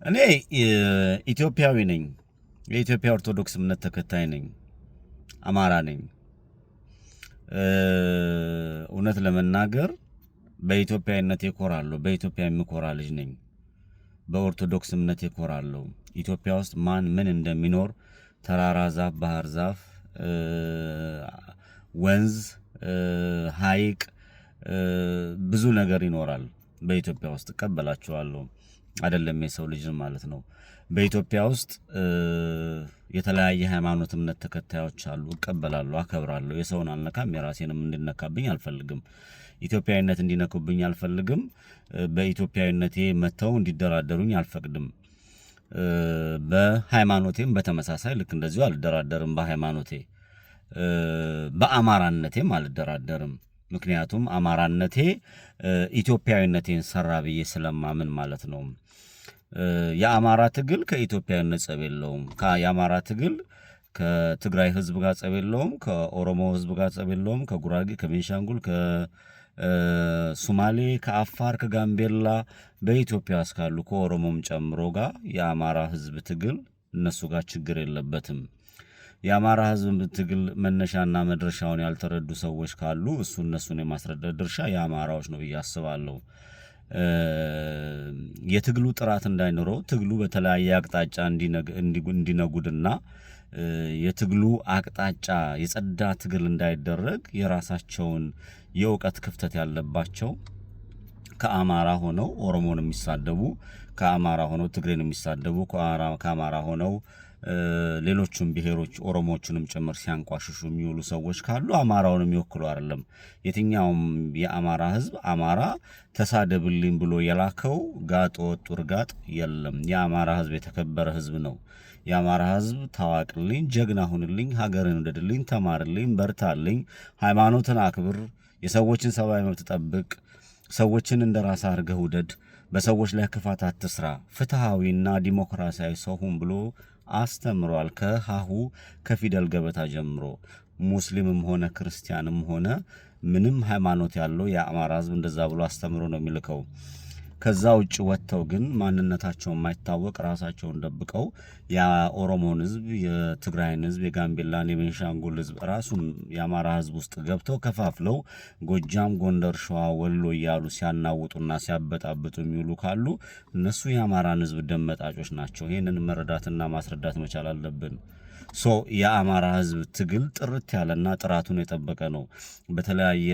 እኔ ኢትዮጵያዊ ነኝ። የኢትዮጵያ ኦርቶዶክስ እምነት ተከታይ ነኝ። አማራ ነኝ። እውነት ለመናገር በኢትዮጵያዊነት እኮራለሁ። በኢትዮጵያ የምኮራ ልጅ ነኝ። በኦርቶዶክስ እምነት እኮራለሁ። ኢትዮጵያ ውስጥ ማን ምን እንደሚኖር ተራራ፣ ዛፍ፣ ባህር ዛፍ፣ ወንዝ፣ ሐይቅ ብዙ ነገር ይኖራል። በኢትዮጵያ ውስጥ እቀበላቸዋለሁ። አይደለም የሰው ልጅ ማለት ነው። በኢትዮጵያ ውስጥ የተለያየ ሃይማኖት እምነት ተከታዮች አሉ። እቀበላለሁ፣ አከብራለሁ። የሰውን አልነካም፣ የራሴንም እንድነካብኝ አልፈልግም። ኢትዮጵያዊነት እንዲነኩብኝ አልፈልግም። በኢትዮጵያዊነቴ መተው እንዲደራደሩኝ አልፈቅድም። በሃይማኖቴም በተመሳሳይ ልክ እንደዚሁ አልደራደርም። በሃይማኖቴ በአማራነቴም አልደራደርም። ምክንያቱም አማራነቴ ኢትዮጵያዊነቴን ሰራ ብዬ ስለማምን ማለት ነው። የአማራ ትግል ከኢትዮጵያዊነት ጸብ የለውም። የአማራ ትግል ከትግራይ ህዝብ ጋር ጸብ የለውም። ከኦሮሞ ህዝብ ጋር ጸብ የለውም። ከጉራጌ፣ ከቤንሻንጉል፣ ከሱማሌ፣ ከአፋር፣ ከጋምቤላ በኢትዮጵያ ውስጥ ካሉ ከኦሮሞም ጨምሮ ጋር የአማራ ህዝብ ትግል እነሱ ጋር ችግር የለበትም። የአማራ ህዝብ ትግል መነሻና መድረሻውን ያልተረዱ ሰዎች ካሉ እነሱን የማስረዳት ድርሻ የአማራዎች ነው ብዬ አስባለሁ። የትግሉ ጥራት እንዳይኖረው ትግሉ በተለያየ አቅጣጫ እንዲነጉድና የትግሉ አቅጣጫ የጸዳ ትግል እንዳይደረግ የራሳቸውን የእውቀት ክፍተት ያለባቸው ከአማራ ሆነው ኦሮሞን የሚሳደቡ፣ ከአማራ ሆነው ትግሬን የሚሳደቡ፣ ከአማራ ሆነው ሌሎቹም ብሔሮች ኦሮሞዎቹንም ጭምር ሲያንቋሽሹ የሚውሉ ሰዎች ካሉ አማራውን የሚወክሉ አይደለም። የትኛውም የአማራ ህዝብ አማራ ተሳደብልኝ ብሎ የላከው ጋጥ ወጥ ውርጋጥ የለም። የአማራ ህዝብ የተከበረ ህዝብ ነው። የአማራ ህዝብ ታዋቅልኝ፣ ጀግና ሁንልኝ፣ ሀገርን ውደድልኝ፣ ተማርልኝ፣ በርታልኝ፣ ሃይማኖትን አክብር፣ የሰዎችን ሰብአዊ መብት ጠብቅ፣ ሰዎችን እንደ ራስ አድርገህ ውደድ፣ በሰዎች ላይ ክፋት አትስራ፣ ፍትሃዊና ዲሞክራሲያዊ ሰው ሁን ብሎ አስተምሯል። ከሀሁ ከፊደል ገበታ ጀምሮ ሙስሊምም ሆነ ክርስቲያንም ሆነ ምንም ሃይማኖት ያለው የአማራ ህዝብ እንደዛ ብሎ አስተምሮ ነው የሚልከው። ከዛ ውጭ ወጥተው ግን ማንነታቸው የማይታወቅ ራሳቸውን ደብቀው የኦሮሞን ህዝብ፣ የትግራይን ህዝብ፣ የጋምቤላን፣ የቤንሻንጉል ህዝብ ራሱን የአማራ ህዝብ ውስጥ ገብተው ከፋፍለው ጎጃም፣ ጎንደር፣ ሸዋ፣ ወሎ እያሉ ሲያናውጡና ሲያበጣብጡ የሚውሉ ካሉ እነሱ የአማራን ህዝብ ደም መጣጮች ናቸው። ይህንን መረዳትና ማስረዳት መቻል አለብን። የአማራ ህዝብ ትግል ጥርት ያለና ጥራቱን የጠበቀ ነው። በተለያየ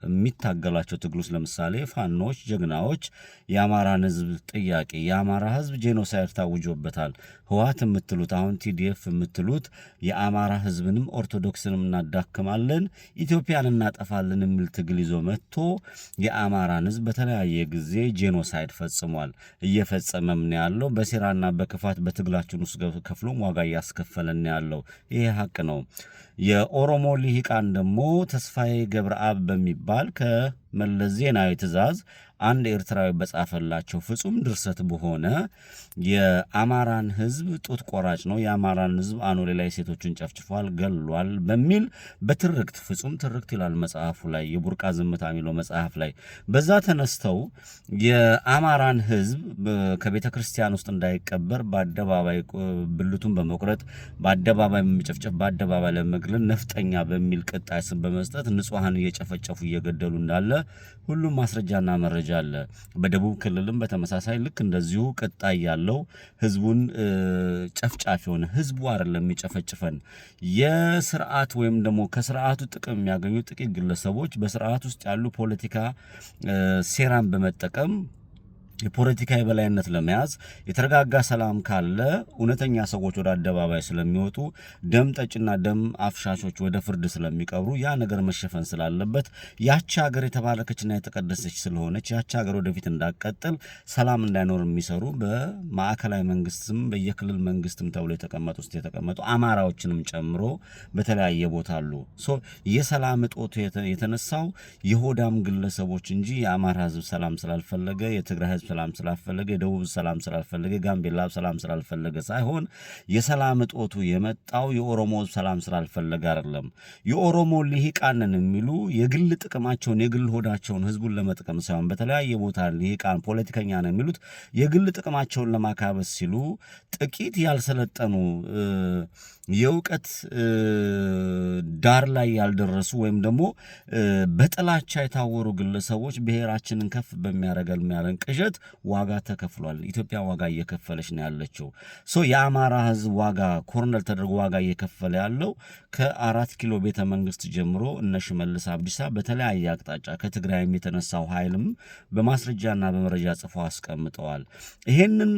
በሚታገላቸው ትግሎች ለምሳሌ ፋኖች፣ ጀግናዎች የአማራን ህዝብ ጥያቄ የአማራ ህዝብ ጄኖሳይድ ታውጆበታል። ህወሓት የምትሉት አሁን ቲዲኤፍ የምትሉት የአማራ ህዝብንም ኦርቶዶክስንም እናዳክማለን፣ ኢትዮጵያን እናጠፋለን የሚል ትግል ይዞ መጥቶ የአማራን ህዝብ በተለያየ ጊዜ ጄኖሳይድ ፈጽሟል። እየፈጸመም ነው ያለው። በሴራና በክፋት በትግላችን ውስጥ ከፍሎም ዋጋ እያስከፈለን ያለው ይሄ ሀቅ ነው። የኦሮሞ ልሂቃን ደግሞ ተስፋዬ ገብረአብ በሚባል ከመለስ ዜናዊ ትእዛዝ አንድ ኤርትራዊ በጻፈላቸው ፍጹም ድርሰት በሆነ የአማራን ህዝብ ጡት ቆራጭ ነው፣ የአማራን ህዝብ አኖሌ ላይ ሴቶችን ጨፍጭፏል፣ ገሏል በሚል በትርክት ፍጹም ትርክት ይላል መጽሐፉ ላይ፣ የቡርቃ ዝምታ የሚለው መጽሐፍ ላይ በዛ ተነስተው የአማራን ህዝብ ከቤተ ክርስቲያን ውስጥ እንዳይቀበር በአደባባይ ብልቱን በመቁረጥ በአደባባይ በመጨፍጨፍ በአደባባይ ለመግደል ነፍጠኛ በሚል ቅጣይ ስም በመስጠት ንጹሐን እየጨፈጨፉ እየገደሉ እንዳለ ሁሉም ማስረጃና መረጃ አለ። በደቡብ ክልልም በተመሳሳይ ልክ እንደዚሁ ቅጣይ ያለው ህዝቡን ጨፍጫፊ ሆነ። ህዝቡ አይደለም የሚጨፈጭፈን፣ የስርዓት ወይም ደግሞ ከስርዓቱ ጥቅም የሚያገኙ ጥቂት ግለሰቦች በስርዓት ውስጥ ያሉ ፖለቲካ ሴራን በመጠቀም የፖለቲካ የበላይነት ለመያዝ የተረጋጋ ሰላም ካለ እውነተኛ ሰዎች ወደ አደባባይ ስለሚወጡ ደም ጠጭና ደም አፍሻሾች ወደ ፍርድ ስለሚቀብሩ ያ ነገር መሸፈን ስላለበት ያቺ ሀገር የተባረከችና የተቀደሰች ስለሆነች ያቺ ሀገር ወደፊት እንዳትቀጥል ሰላም እንዳይኖር የሚሰሩ በማዕከላዊ መንግስትም በየክልል መንግስትም ተብሎ የተቀመጡ አማራዎችንም ጨምሮ በተለያየ ቦታ አሉ። የሰላም እጦቱ የተነሳው የሆዳም ግለሰቦች እንጂ የአማራ ህዝብ ሰላም ስላልፈለገ የትግራይ ህዝብ ሰላም ስላልፈለገ፣ የደቡብ ሰላም ስላልፈለገ፣ ጋምቤላ ሰላም ስላልፈለገ ሳይሆን የሰላም እጦቱ የመጣው የኦሮሞ ሰላም ስላልፈለገ አይደለም። የኦሮሞ ልሂቃንን የሚሉ የግል ጥቅማቸውን የግል ሆዳቸውን ህዝቡን ለመጥቀም ሳይሆን በተለያየ ቦታ ልሂቃን ፖለቲከኛ ነው የሚሉት የግል ጥቅማቸውን ለማካበስ ሲሉ ጥቂት ያልሰለጠኑ የእውቀት ዳር ላይ ያልደረሱ ወይም ደግሞ በጥላቻ የታወሩ ግለሰቦች ብሔራችንን ከፍ በሚያደርገን ቅዠት ዋጋ ተከፍሏል። ኢትዮጵያ ዋጋ እየከፈለች ነው ያለችው። የአማራ ህዝብ ዋጋ ኮርነር ተደርጎ ዋጋ እየከፈለ ያለው ከ4 ኪሎ ቤተ መንግስት ጀምሮ እነ ሽመልስ አብዲሳ በተለያየ አቅጣጫ ከትግራይም የተነሳው ኃይልም በማስረጃና በመረጃ ጽፈው አስቀምጠዋል። ይሄንን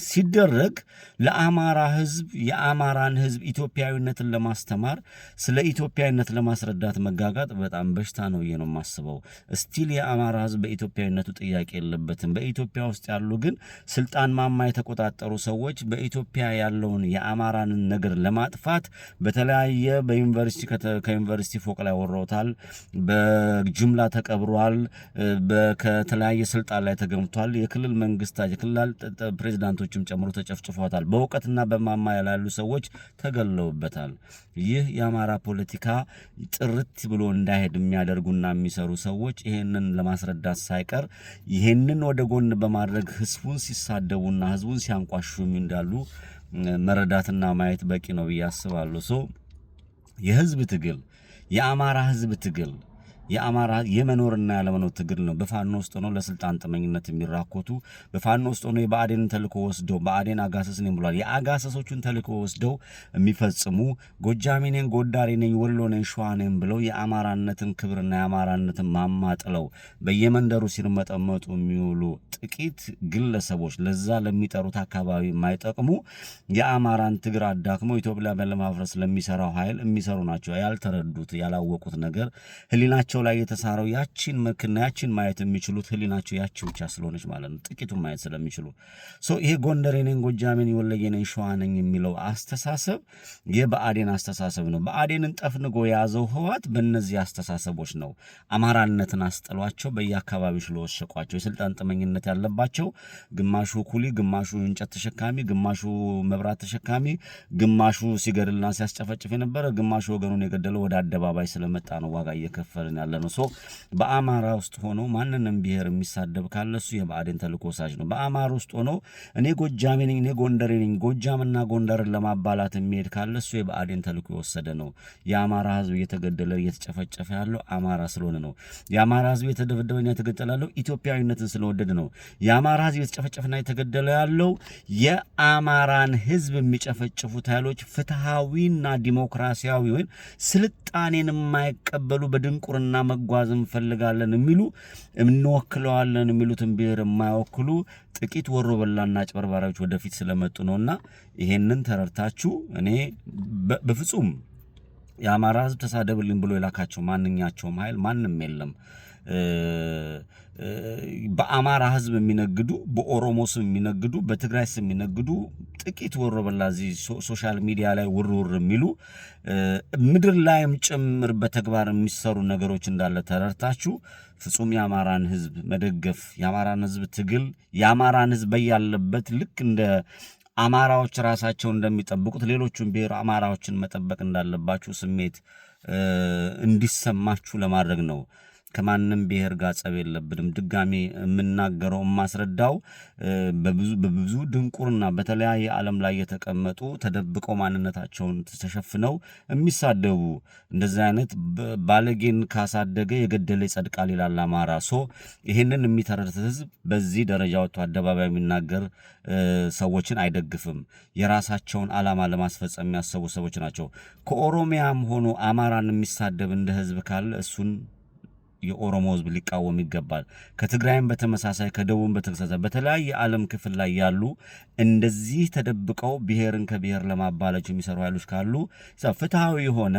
ሲደረግ ለአማራ ህዝብ የአማራን ህዝብ ኢትዮጵያዊነትን ለማስተማር ስለ ኢትዮጵያዊነት ለማስረዳት መጋጋጥ በጣም በሽታ ነው ብዬ ነው የማስበው። ስቲል የአማራ ህዝብ በኢትዮጵያዊነቱ ጥያቄ የለበትም። በኢትዮጵያ ውስጥ ያሉ ግን ስልጣን ማማ የተቆጣጠሩ ሰዎች በኢትዮጵያ ያለውን የአማራንን ነገር ለማጥፋት በተለያየ ከዩኒቨርሲቲ ፎቅ ላይ ወረውታል፣ በጅምላ ተቀብሯል፣ ከተለያየ ስልጣን ላይ ተገምቷል። የክልል መንግስታት የክልል ፕሬዚዳንቶችም ጨምሮ ተጨፍጭፏታል። በእውቀትና በማማ ያላሉ ሰዎች ተገለውበታል። ይህ የአማራ ፖለቲካ ጥርት ብሎ እንዳይሄድ የሚያደርጉና የሚሰሩ ሰዎች ይሄንን ለማስረዳት ሳይቀር ይሄንን ወደ ጎን በማድረግ ህዝቡን ሲሳደቡና ህዝቡን ሲያንቋሹም እንዳሉ መረዳትና ማየት በቂ ነው ብዬ አስባለሁ። የህዝብ ትግል የአማራ ህዝብ ትግል የአማራ የመኖርና ያለመኖር ትግል ነው። በፋኖ ውስጥ ሆነው ለስልጣን ጥመኝነት የሚራኮቱ በፋኖ ውስጥ ሆነው የብአዴንን ተልእኮ ወስደው ብአዴን አጋሰስ ነኝ ብሏል። የአጋሰሶቹን ተልእኮ ወስደው የሚፈጽሙ ጎጃሜ ነኝ፣ ጎንደሬ ነኝ፣ ወሎ ነኝ፣ ሸዋ ነኝ ብለው የአማራነትን ክብርና የአማራነትን ማማጥለው በየመንደሩ ሲርመጠመጡ የሚውሉ ጥቂት ግለሰቦች ለዛ ለሚጠሩት አካባቢ የማይጠቅሙ የአማራን ትግር አዳክመው ኢትዮጵያ ለማፍረስ ለሚሰራው ኃይል የሚሰሩ ናቸው። ያልተረዱት ያላወቁት ነገር ህሊናቸው ላይ የተሳረው ያቺን መክና ያቺን ማየት የሚችሉት ህሊናቸው ያቺ ብቻ ስለሆነች ማለት ነው። ጥቂቱን ማየት ስለሚችሉ ይሄ ጎንደሬ ነኝ፣ ጎጃሜ ነኝ፣ ወለጌ ነኝ፣ ሸዋ ነኝ የሚለው አስተሳሰብ የብአዴን አስተሳሰብ ነው። ብአዴንን ጠፍንጎ የያዘው ህወሓት በእነዚህ አስተሳሰቦች ነው አማራነትን አስጥሏቸው በየአካባቢው ስለወሸቋቸው የስልጣን ጥመኝነት ያለባቸው ግማሹ ኩሊ፣ ግማሹ እንጨት ተሸካሚ፣ ግማሹ መብራት ተሸካሚ፣ ግማሹ ሲገድልና ሲያስጨፈጭፍ የነበረ፣ ግማሹ ወገኑን የገደለው ወደ አደባባይ ስለመጣ ነው ዋጋ እየከፈልን ያለ ነው። በአማራ ውስጥ ሆኖ ማንንም ብሔር የሚሳደብ ካለ እሱ የብአዴን ተልእኮ ወሳጅ ነው። በአማራ ውስጥ ሆኖ እኔ ጎጃሜ ነኝ፣ እኔ ጎንደሬ ነኝ፣ ጎጃምና ጎንደርን ለማባላት የሚሄድ ካለ እሱ የብአዴን ተልእኮ የወሰደ ነው። የአማራ ህዝብ እየተገደለ እየተጨፈጨፈ ያለው አማራ ስለሆነ ነው። የአማራ ህዝብ የተደበደበና የተገደለ ያለው ኢትዮጵያዊነትን ስለወደደ ነው። የአማራ ህዝብ የተጨፈጨፈና የተገደለ ያለው የአማራን ህዝብ የሚጨፈጭፉት ኃይሎች ፍትሃዊና ዲሞክራሲያዊ ወይም ስልጣኔን የማይቀበሉ በድንቁርና መጓዝ እንፈልጋለን የሚሉ እንወክለዋለን የሚሉትን ብሔር የማይወክሉ ጥቂት ወሮ በላና አጭበርባሪዎች ወደፊት ስለመጡ ነውና ይሄንን ተረድታችሁ እኔ በፍጹም የአማራ ህዝብ ተሳደብልኝ ብሎ የላካቸው ማንኛቸውም ኃይል ማንም የለም። በአማራ ህዝብ የሚነግዱ በኦሮሞ ስም የሚነግዱ በትግራይ ስም የሚነግዱ ጥቂት ወሮበላ እዚህ ሶሻል ሚዲያ ላይ ውርውር የሚሉ ምድር ላይም ጭምር በተግባር የሚሰሩ ነገሮች እንዳለ ተረድታችሁ ፍጹም የአማራን ህዝብ መደገፍ የአማራን ህዝብ ትግል የአማራን ህዝብ ያለበት ልክ እንደ አማራዎች ራሳቸው እንደሚጠብቁት ሌሎቹን ብሔር አማራዎችን መጠበቅ እንዳለባችሁ ስሜት እንዲሰማችሁ ለማድረግ ነው። ከማንም ብሔር ጋር ጸብ የለብንም። ድጋሚ የምናገረው የማስረዳው በብዙ ድንቁርና በተለያየ ዓለም ላይ የተቀመጡ ተደብቀው ማንነታቸውን ተሸፍነው የሚሳደቡ እንደዚህ አይነት ባለጌን ካሳደገ የገደለ ይጸድቃል ይላል አማራ። ይሄንን የሚተረድ ህዝብ በዚህ ደረጃ ወጥቶ አደባባይ የሚናገር ሰዎችን አይደግፍም። የራሳቸውን ዓላማ ለማስፈጸም የሚያሰቡ ሰዎች ናቸው። ከኦሮሚያም ሆኖ አማራን የሚሳደብ እንደ ህዝብ ካለ እሱን የኦሮሞ ህዝብ ሊቃወም ይገባል። ከትግራይም በተመሳሳይ ከደቡብም በተመሳሳይ በተለያየ ዓለም ክፍል ላይ ያሉ እንደዚህ ተደብቀው ብሔርን ከብሔር ለማባለች የሚሰሩ ኃይሎች ካሉ ፍትሃዊ የሆነ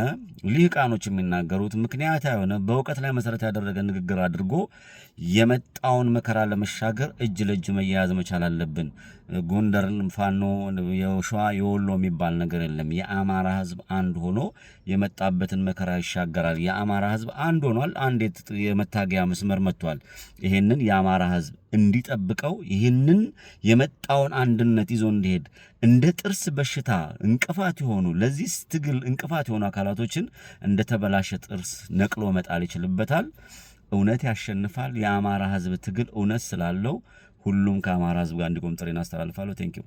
ልሂቃኖች የሚናገሩት ምክንያታዊ የሆነ በእውቀት ላይ መሰረት ያደረገ ንግግር አድርጎ የመጣውን መከራ ለመሻገር እጅ ለእጅ መያያዝ መቻል አለብን። ጎንደርን ፋኖ የሸዋ የወሎ የሚባል ነገር የለም። የአማራ ህዝብ አንድ ሆኖ የመጣበትን መከራ ይሻገራል። የአማራ ህዝብ አንድ ሆኗል። አንድ የመታገያ መስመር መጥቷል። ይሄንን የአማራ ህዝብ እንዲጠብቀው ይህንን የመጣውን አንድነት ይዞ እንዲሄድ እንደ ጥርስ በሽታ እንቅፋት የሆኑ ለዚህ ትግል እንቅፋት የሆኑ አካላቶችን እንደ ተበላሸ ጥርስ ነቅሎ መጣል ይችልበታል። እውነት ያሸንፋል። የአማራ ህዝብ ትግል እውነት ስላለው ሁሉም ከአማራ ህዝብ ጋር እንዲቆም ጥሬን አስተላልፋለሁ። ቴንኪው